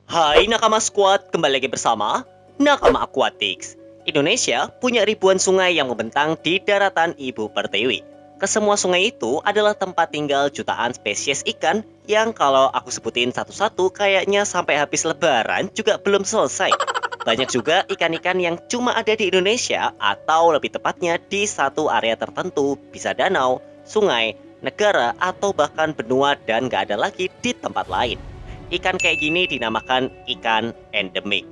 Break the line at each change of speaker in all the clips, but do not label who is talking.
Hai Nakama Squad, kembali lagi bersama Nakama Aquatics. Indonesia punya ribuan sungai yang membentang di daratan Ibu Pertiwi. Kesemua sungai itu adalah tempat tinggal jutaan spesies ikan yang kalau aku sebutin satu-satu kayaknya sampai habis lebaran juga belum selesai. Banyak juga ikan-ikan yang cuma ada di Indonesia atau lebih tepatnya di satu area tertentu, bisa danau, sungai, negara, atau bahkan benua dan gak ada lagi di tempat lain. Ikan kayak gini dinamakan ikan endemik.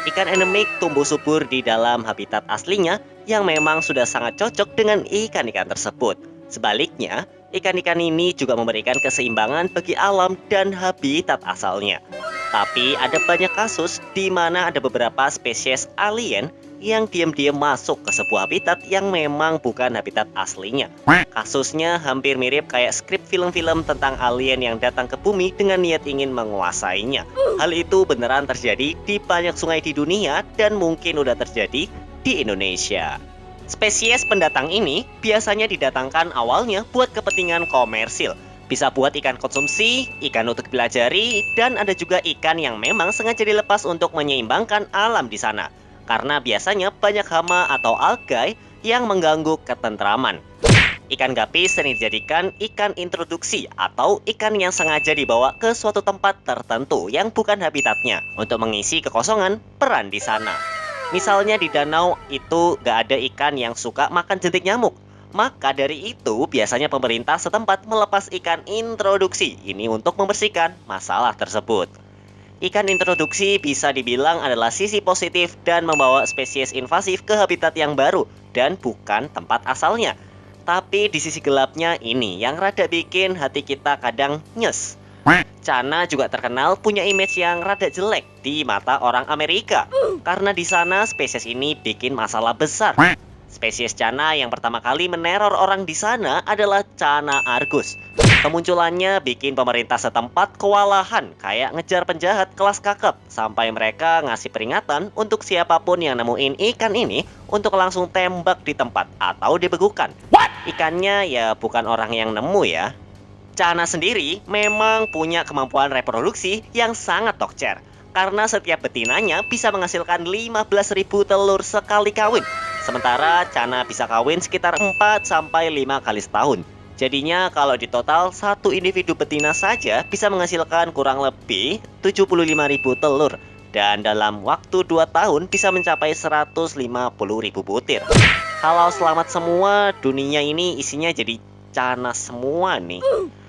Ikan endemik tumbuh subur di dalam habitat aslinya yang memang sudah sangat cocok dengan ikan-ikan tersebut. Sebaliknya, ikan-ikan ini juga memberikan keseimbangan bagi alam dan habitat asalnya. Tapi ada banyak kasus di mana ada beberapa spesies alien yang diam-diam masuk ke sebuah habitat yang memang bukan habitat aslinya. Kasusnya hampir mirip kayak skrip film-film tentang alien yang datang ke bumi dengan niat ingin menguasainya. Hal itu beneran terjadi di banyak sungai di dunia dan mungkin udah terjadi di Indonesia. Spesies pendatang ini biasanya didatangkan awalnya buat kepentingan komersil. Bisa buat ikan konsumsi, ikan untuk dipelajari, dan ada juga ikan yang memang sengaja dilepas untuk menyeimbangkan alam di sana. Karena biasanya banyak hama atau algae yang mengganggu ketentraman. Ikan gapis sering dijadikan ikan introduksi atau ikan yang sengaja dibawa ke suatu tempat tertentu yang bukan habitatnya untuk mengisi kekosongan peran di sana. Misalnya di danau itu gak ada ikan yang suka makan jentik nyamuk. Maka dari itu biasanya pemerintah setempat melepas ikan introduksi ini untuk membersihkan masalah tersebut. Ikan introduksi bisa dibilang adalah sisi positif dan membawa spesies invasif ke habitat yang baru dan bukan tempat asalnya. Tapi di sisi gelapnya ini yang rada bikin hati kita kadang nyes. Cana juga terkenal punya image yang rada jelek di mata orang Amerika. Karena di sana spesies ini bikin masalah besar. Spesies cana yang pertama kali meneror orang di sana adalah cana argus. Kemunculannya bikin pemerintah setempat kewalahan kayak ngejar penjahat kelas kakap sampai mereka ngasih peringatan untuk siapapun yang nemuin ikan ini untuk langsung tembak di tempat atau dibekukan. Ikannya ya bukan orang yang nemu ya. Cana sendiri memang punya kemampuan reproduksi yang sangat tokcer karena setiap betinanya bisa menghasilkan 15.000 telur sekali kawin. Sementara cana bisa kawin sekitar 4-5 kali setahun. Jadinya kalau di total satu individu betina saja bisa menghasilkan kurang lebih 75.000 telur. Dan dalam waktu 2 tahun bisa mencapai 150.000 butir. Kalau selamat semua, dunia ini isinya jadi cana semua nih.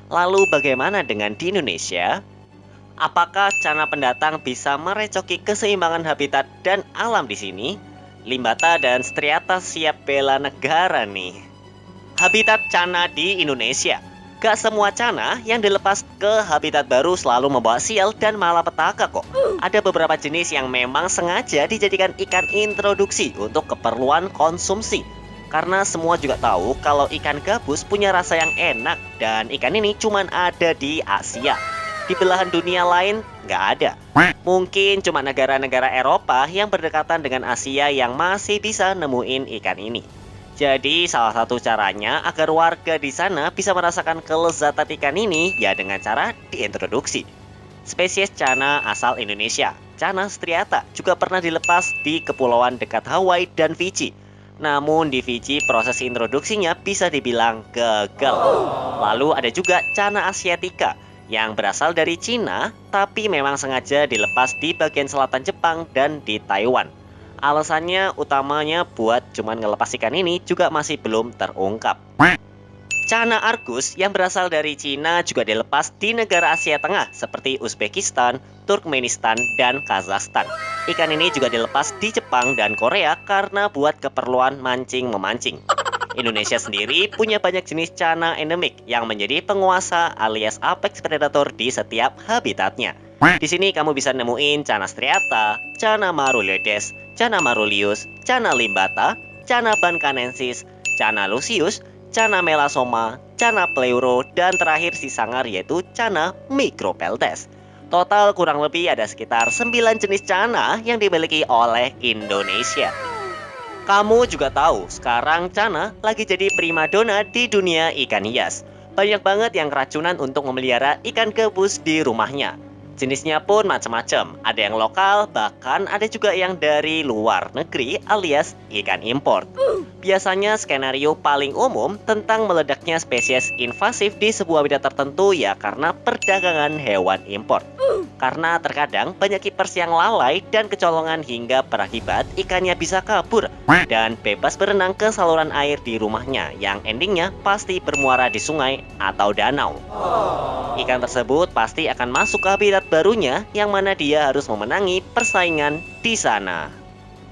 Lalu bagaimana dengan di Indonesia? Apakah cana pendatang bisa merecoki keseimbangan habitat dan alam di sini? Limbata dan striata siap bela negara nih. Habitat cana di Indonesia. Gak semua cana yang dilepas ke habitat baru selalu membawa sial dan malapetaka kok. Ada beberapa jenis yang memang sengaja dijadikan ikan introduksi untuk keperluan konsumsi. Karena semua juga tahu kalau ikan gabus punya rasa yang enak dan ikan ini cuma ada di Asia. Di belahan dunia lain nggak ada. Mungkin cuma negara-negara Eropa yang berdekatan dengan Asia yang masih bisa nemuin ikan ini. Jadi salah satu caranya agar warga di sana bisa merasakan kelezatan ikan ini ya dengan cara diintroduksi. Spesies cana asal Indonesia, cana striata, juga pernah dilepas di kepulauan dekat Hawaii dan Fiji. Namun di Fiji proses introduksinya bisa dibilang gagal. Lalu ada juga cana asiatica yang berasal dari Cina tapi memang sengaja dilepas di bagian selatan Jepang dan di Taiwan. Alasannya utamanya buat cuman ngelepas ikan ini juga masih belum terungkap. Cana argus yang berasal dari Cina juga dilepas di negara Asia Tengah seperti Uzbekistan, Turkmenistan, dan Kazakhstan. Ikan ini juga dilepas di Jepang dan Korea karena buat keperluan mancing-memancing. Indonesia sendiri punya banyak jenis cana endemik yang menjadi penguasa alias apex predator di setiap habitatnya. Di sini kamu bisa nemuin cana striata, cana maruledes, cana marulius, cana limbata, cana bancanensis, cana lucius, cana melasoma, cana pleuro, dan terakhir si sangar yaitu cana micropeltes. Total kurang lebih ada sekitar 9 jenis cana yang dimiliki oleh Indonesia. Kamu juga tahu, sekarang cana lagi jadi primadona di dunia ikan hias. Banyak banget yang keracunan untuk memelihara ikan gabus di rumahnya. Jenisnya pun macam-macam, ada yang lokal, bahkan ada juga yang dari luar negeri alias ikan impor. Biasanya skenario paling umum tentang meledaknya spesies invasif di sebuah habitat tertentu ya karena perdagangan hewan impor. Karena terkadang banyak keepers yang lalai dan kecolongan hingga berakibat ikannya bisa kabur dan bebas berenang ke saluran air di rumahnya yang endingnya pasti bermuara di sungai atau danau. Ikan tersebut pasti akan masuk ke habitat barunya yang mana dia harus memenangi persaingan di sana.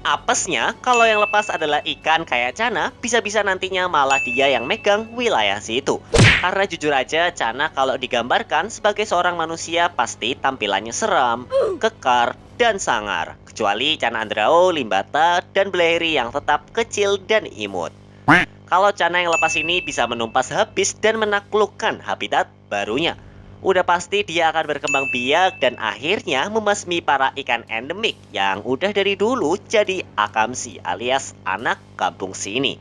Apesnya, kalau yang lepas adalah ikan kayak Cana, bisa-bisa nantinya malah dia yang megang wilayah situ. Karena jujur aja, Cana kalau digambarkan sebagai seorang manusia pasti tampilannya seram, kekar, dan sangar. Kecuali Cana Andrao, Limbata, dan Beleri yang tetap kecil dan imut. Kalau Cana yang lepas ini bisa menumpas habis dan menaklukkan habitat barunya, udah pasti dia akan berkembang biak dan akhirnya membasmi para ikan endemik yang udah dari dulu jadi akamsi alias anak kampung sini.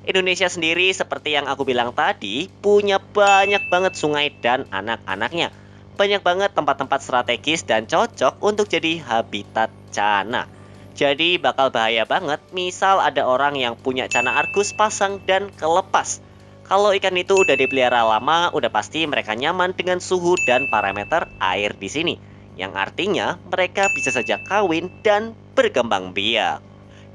Indonesia sendiri seperti yang aku bilang tadi punya banyak banget sungai dan anak-anaknya. Banyak banget tempat-tempat strategis dan cocok untuk jadi habitat Cana. Jadi bakal bahaya banget misal ada orang yang punya Cana Argus pasang dan kelepas. Kalau ikan itu udah dipelihara lama, udah pasti mereka nyaman dengan suhu dan parameter air di sini. Yang artinya mereka bisa saja kawin dan berkembang biak.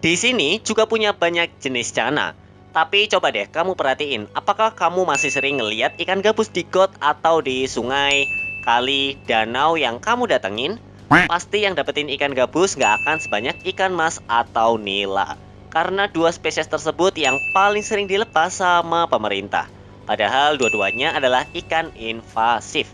Di sini juga punya banyak jenis Cana. Tapi coba deh kamu perhatiin, apakah kamu masih sering ngeliat ikan gabus di got atau di sungai, kali, danau yang kamu datengin? Pasti yang dapetin ikan gabus nggak akan sebanyak ikan mas atau nila. Karena dua spesies tersebut yang paling sering dilepas sama pemerintah. Padahal dua-duanya adalah ikan invasif.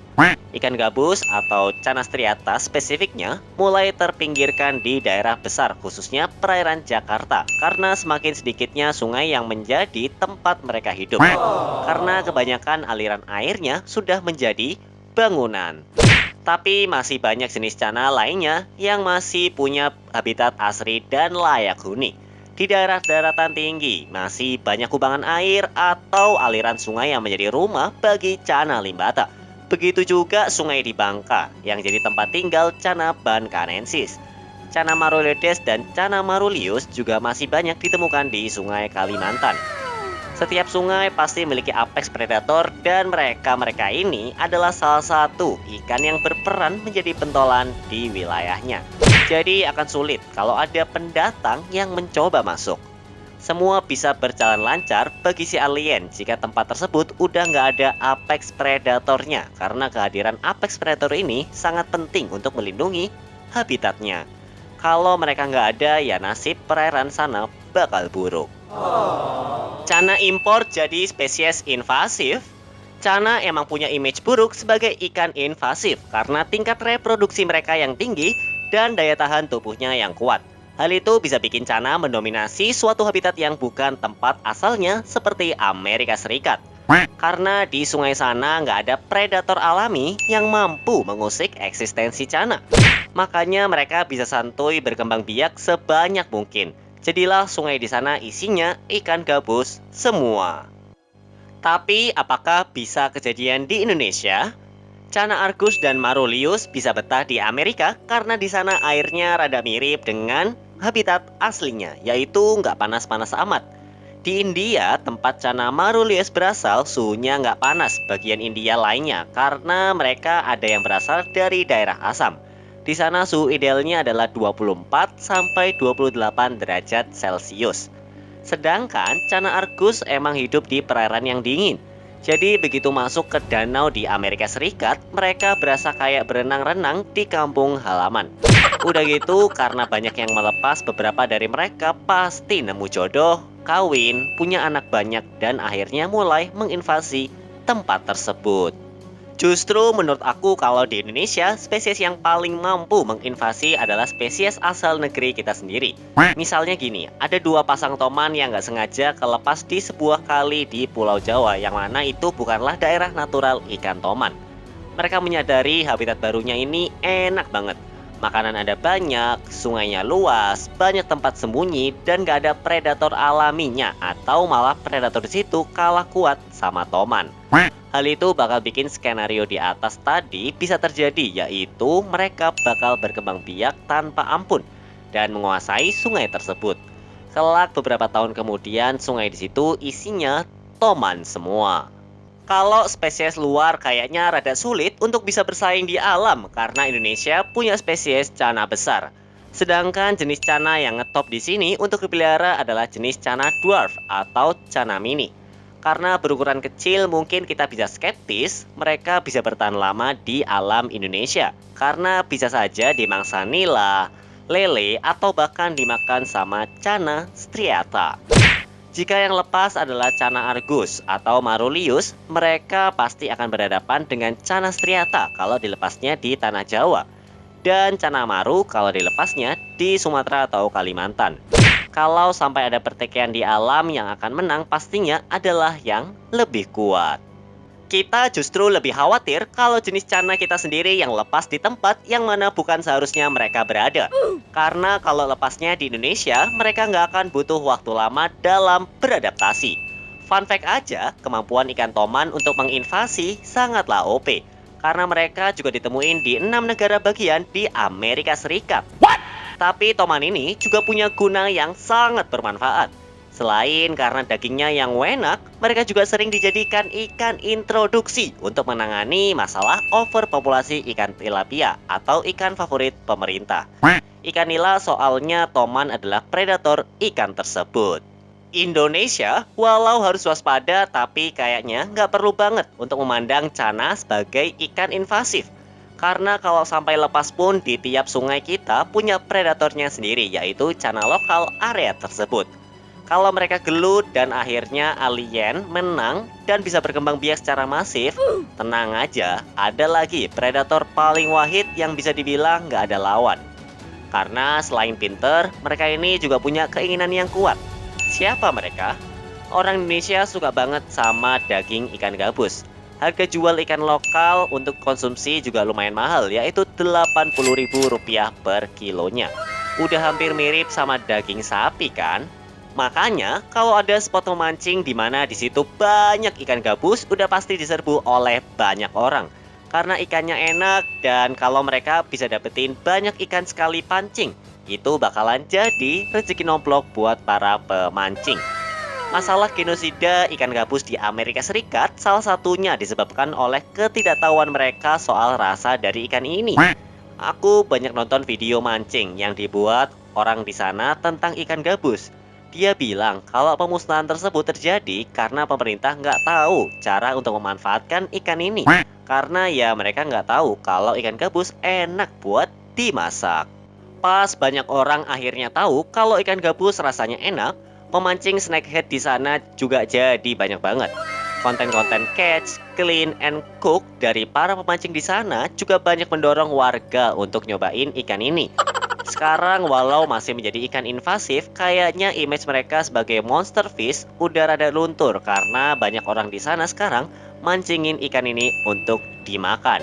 Ikan gabus atau Cana striata spesifiknya mulai terpinggirkan di daerah besar khususnya perairan Jakarta. Karena semakin sedikitnya sungai yang menjadi tempat mereka hidup. Karena kebanyakan aliran airnya sudah menjadi bangunan. Tapi masih banyak jenis Cana lainnya yang masih punya habitat asri dan layak huni. Di daerah daratan tinggi, masih banyak kubangan air atau aliran sungai yang menjadi rumah bagi Cana limbata. Begitu juga sungai di Bangka, yang jadi tempat tinggal Cana bancanensis. Cana maruledes dan Cana marulius juga masih banyak ditemukan di sungai Kalimantan. Setiap sungai pasti memiliki apex predator dan mereka ini adalah salah satu ikan yang berperan menjadi pentolan di wilayahnya. Jadi akan sulit kalau ada pendatang yang mencoba masuk. Semua bisa berjalan lancar bagi si alien jika tempat tersebut udah nggak ada apex predatornya. Karena kehadiran apex predator ini sangat penting untuk melindungi habitatnya. Kalau mereka nggak ada ya nasib perairan sana bakal buruk. Cana impor jadi spesies invasif. Cana emang punya image buruk sebagai ikan invasif karena tingkat reproduksi mereka yang tinggi dan daya tahan tubuhnya yang kuat. Hal itu bisa bikin Cana mendominasi suatu habitat yang bukan tempat asalnya seperti Amerika Serikat. Karena di sungai sana nggak ada predator alami yang mampu mengusik eksistensi Cana. Makanya mereka bisa santuy berkembang biak sebanyak mungkin. Jadilah sungai di sana isinya ikan gabus semua. Tapi apakah bisa kejadian di Indonesia? Cana Argus dan Marulius bisa betah di Amerika karena di sana airnya rada mirip dengan habitat aslinya, yaitu nggak panas-panas amat. Di India, tempat Cana Marulius berasal, suhunya nggak panas bagian India lainnya karena mereka ada yang berasal dari daerah Assam. Di sana suhu idealnya adalah 24 sampai 28 derajat Celcius. Sedangkan Cana Argus emang hidup di perairan yang dingin. Jadi begitu masuk ke danau di Amerika Serikat, mereka berasa kayak berenang-renang di kampung halaman. Udah gitu, karena banyak yang melepas, beberapa dari mereka pasti nemu jodoh, kawin, punya anak banyak, dan akhirnya mulai menginvasi tempat tersebut. Justru menurut aku kalau di Indonesia, spesies yang paling mampu menginvasi adalah spesies asal negeri kita sendiri. Misalnya gini, ada dua pasang toman yang nggak sengaja kelepas di sebuah kali di Pulau Jawa, yang mana itu bukanlah daerah natural ikan toman. Mereka menyadari habitat barunya ini enak banget. Makanan ada banyak, sungainya luas, banyak tempat sembunyi, dan gak ada predator alaminya atau malah predator di situ kalah kuat sama Toman. Hal itu bakal bikin skenario di atas tadi bisa terjadi, yaitu mereka bakal berkembang biak tanpa ampun dan menguasai sungai tersebut. Kelak beberapa tahun kemudian, sungai di situ isinya Toman semua. Kalau spesies luar kayaknya rada sulit untuk bisa bersaing di alam karena Indonesia punya spesies cana besar. Sedangkan jenis cana yang ngetop di sini untuk dipelihara adalah jenis cana dwarf atau cana mini. Karena berukuran kecil mungkin kita bisa skeptis mereka bisa bertahan lama di alam Indonesia. Karena bisa saja dimangsa nila, lele, atau bahkan dimakan sama cana striata. Jika yang lepas adalah cana argus atau marulius, mereka pasti akan berhadapan dengan cana striata kalau dilepasnya di tanah Jawa, dan cana maru kalau dilepasnya di Sumatera atau Kalimantan. Kalau sampai ada pertikaian di alam, yang akan menang pastinya adalah yang lebih kuat. Kita justru lebih khawatir kalau jenis cana kita sendiri yang lepas di tempat yang mana bukan seharusnya mereka berada. Karena kalau lepasnya di Indonesia, mereka nggak akan butuh waktu lama dalam beradaptasi. Fun fact aja, kemampuan ikan toman untuk menginvasi sangatlah OP. Karena mereka juga ditemuin di 6 negara bagian di Amerika Serikat. Tapi toman ini juga punya guna yang sangat bermanfaat. Selain karena dagingnya yang enak, mereka juga sering dijadikan ikan introduksi untuk menangani masalah overpopulasi ikan tilapia atau ikan favorit pemerintah. Ikan nila soalnya toman adalah predator ikan tersebut. Indonesia walau harus waspada tapi kayaknya nggak perlu banget untuk memandang cana sebagai ikan invasif. Karena kalau sampai lepas pun di tiap sungai kita punya predatornya sendiri, yaitu cana lokal area tersebut. Kalau mereka gelut dan akhirnya alien menang dan bisa berkembang biak secara masif, tenang aja, ada lagi predator paling wahid yang bisa dibilang nggak ada lawan. Karena selain pinter, mereka ini juga punya keinginan yang kuat. Siapa mereka? Orang Indonesia suka banget sama daging ikan gabus. Harga jual ikan lokal untuk konsumsi juga lumayan mahal, yaitu Rp80.000 per kilonya. Udah hampir mirip sama daging sapi kan? Makanya kalau ada spot memancing di mana di situ banyak ikan gabus, udah pasti diserbu oleh banyak orang. Karena ikannya enak dan kalau mereka bisa dapetin banyak ikan sekali pancing, itu bakalan jadi rezeki nomplok buat para pemancing. Masalah genosida ikan gabus di Amerika Serikat salah satunya disebabkan oleh ketidaktahuan mereka soal rasa dari ikan ini. Aku banyak nonton video mancing yang dibuat orang di sana tentang ikan gabus. Dia bilang kalau pemusnahan tersebut terjadi karena pemerintah nggak tahu cara untuk memanfaatkan ikan ini. Karena ya mereka nggak tahu kalau ikan gabus enak buat dimasak. Pas banyak orang akhirnya tahu kalau ikan gabus rasanya enak, pemancing snackhead di sana juga jadi banyak banget. Konten-konten catch, clean, and cook dari para pemancing di sana juga banyak mendorong warga untuk nyobain ikan ini. Sekarang walau masih menjadi ikan invasif, kayaknya image mereka sebagai monster fish udah rada luntur karena banyak orang di sana sekarang mancingin ikan ini untuk dimakan.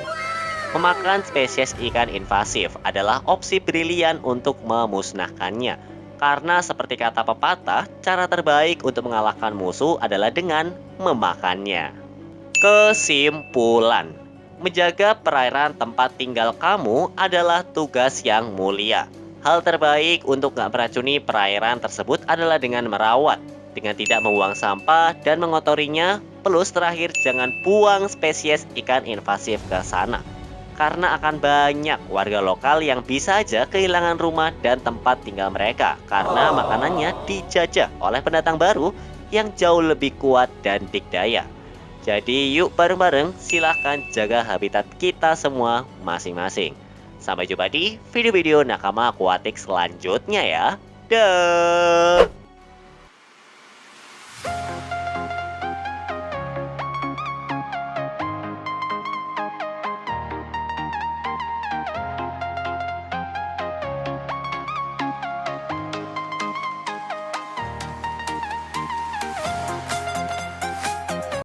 Memakan spesies ikan invasif adalah opsi brilian untuk memusnahkannya. Karena seperti kata pepatah, cara terbaik untuk mengalahkan musuh adalah dengan memakannya. Kesimpulan, menjaga perairan tempat tinggal kamu adalah tugas yang mulia. Hal terbaik untuk gak meracuni perairan tersebut adalah dengan merawat, dengan tidak membuang sampah dan mengotorinya. Plus terakhir, jangan buang spesies ikan invasif ke sana. Karena akan banyak warga lokal yang bisa aja kehilangan rumah dan tempat tinggal mereka karena makanannya dijajah oleh pendatang baru yang jauh lebih kuat dan dikdaya. Jadi yuk bareng-bareng silahkan jaga habitat kita semua masing-masing. Sampai jumpa di video-video nakama akuatik selanjutnya ya. Dah.